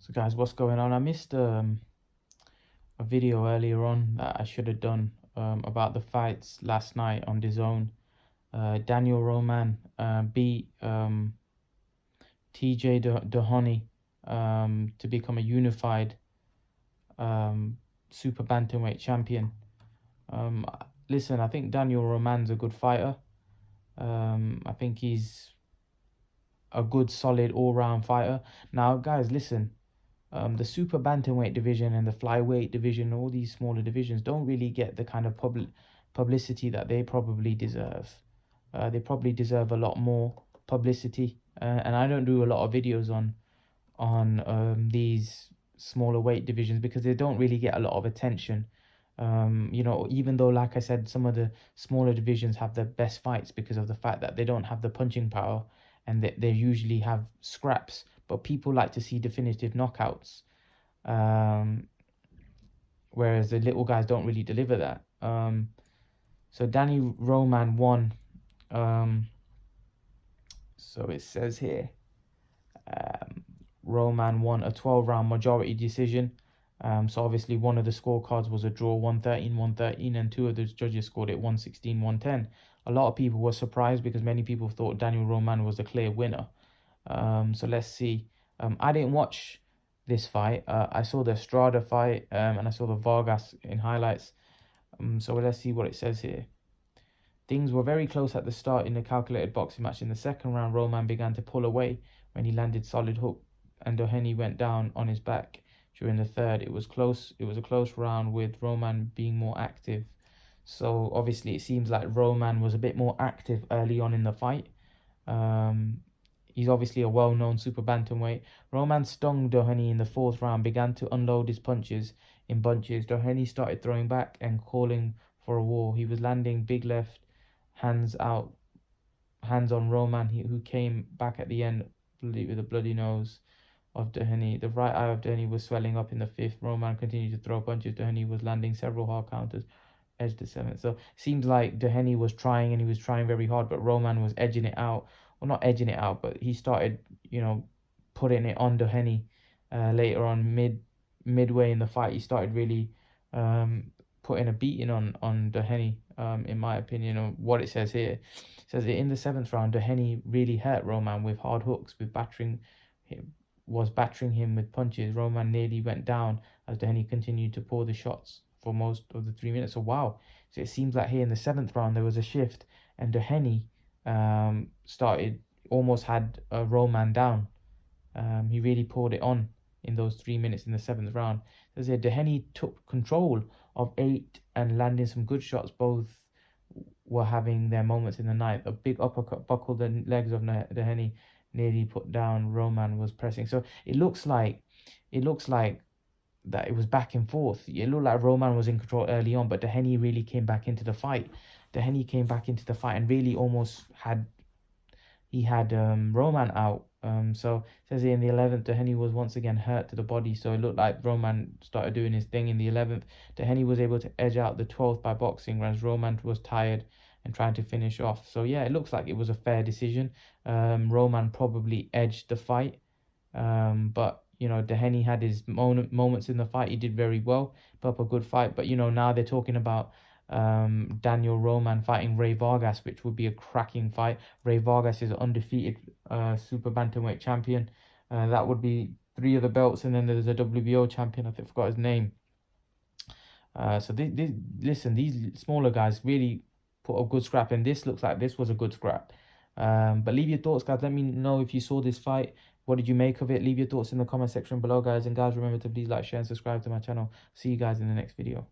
So guys, what's going on? I missed a video earlier on that I should have done about the fights last night on DAZN. Daniel Roman beat TJ Doheny to become a unified super bantamweight champion. Listen, I think Daniel Roman's a good fighter. I think he's a good, solid, all-round fighter. Now, guys, listen. The super bantamweight division and the flyweight division, all these smaller divisions, don't really get the kind of publicity that they probably deserve. They probably deserve a lot more publicity. And I don't do a lot of videos on these smaller weight divisions because they don't really get a lot of attention. Even though, like I said, some of the smaller divisions have the best fights because of the fact that they don't have the punching power and they usually have scraps. But people like to see definitive knockouts, whereas the little guys don't really deliver that. So Danny Roman won. So it says here, Roman won a 12-round majority decision. So obviously one of the scorecards was a draw, 113-113, and two of the judges scored it 116-110. A lot of people were surprised because many people thought Daniel Roman was the clear winner. So let's see. I didn't watch this fight. I saw the Estrada fight and I saw the Vargas in highlights. So let's see what it says here. Things were very close at the start in the calculated boxing match. In the second round, Roman began to pull away when he landed solid hook and Doheny went down on his back. During the third, it was close. It was a close round with Roman being more active. So obviously it seems like Roman was a bit more active early on in the fight. He's obviously a well-known super bantamweight. Roman stung Doheny in the fourth round, began to unload his punches in bunches. Doheny started throwing back and calling for a war. He was landing big left hands on Roman, who came back at the end with a bloody nose of Doheny. The right eye of Doheny was swelling up in the fifth. Roman continued to throw punches. Doheny was landing several hard counters, edged the seventh. So it seems like Doheny was trying, and he was trying very hard, but Roman was edging it out. Well, not edging it out, but he started, putting it on Doheny later on, midway in the fight. He started really putting a beating on Doheny, in my opinion, of what it says here. It says that in the seventh round, Doheny really hurt Roman with hard hooks, battering him with punches. Roman nearly went down as Doheny continued to pour the shots for most of the 3 minutes. So wow. So it seems like here in the seventh round there was a shift, and Doheny almost had Roman down. He really poured it on in those 3 minutes in the seventh round. As I said, Doheny took control of 8 and landing some good shots. Both were having their moments in the ninth. A big uppercut buckled the legs of Doheny, nearly put down. Roman was pressing. So it looks like that it was back and forth. It looked like Roman was in control early on, but Doheny really came back into the fight. Doheny came back into the fight and really almost had Roman out. So it says here in the 11th, Doheny was once again hurt to the body. So it looked like Roman started doing his thing in the 11th. Doheny was able to edge out the 12th by boxing, whereas Roman was tired and trying to finish off. So yeah, it looks like it was a fair decision. Roman probably edged the fight. But Doheny had his moments in the fight. He did very well, put up a good fight. But now they're talking about Daniel Roman fighting Ray Vargas, which would be a cracking fight. Ray Vargas is an undefeated super bantamweight champion. That would be 3 of the belts, and then there's a WBO champion. I forgot his name. So listen, these smaller guys really put a good scrap, and this looks like this was a good scrap. But leave your thoughts, guys. Let me know if you saw this fight. What did you make of it? Leave your thoughts in the comment section below, guys. And guys, remember to please like, share, and subscribe to my channel. See you guys in the next video.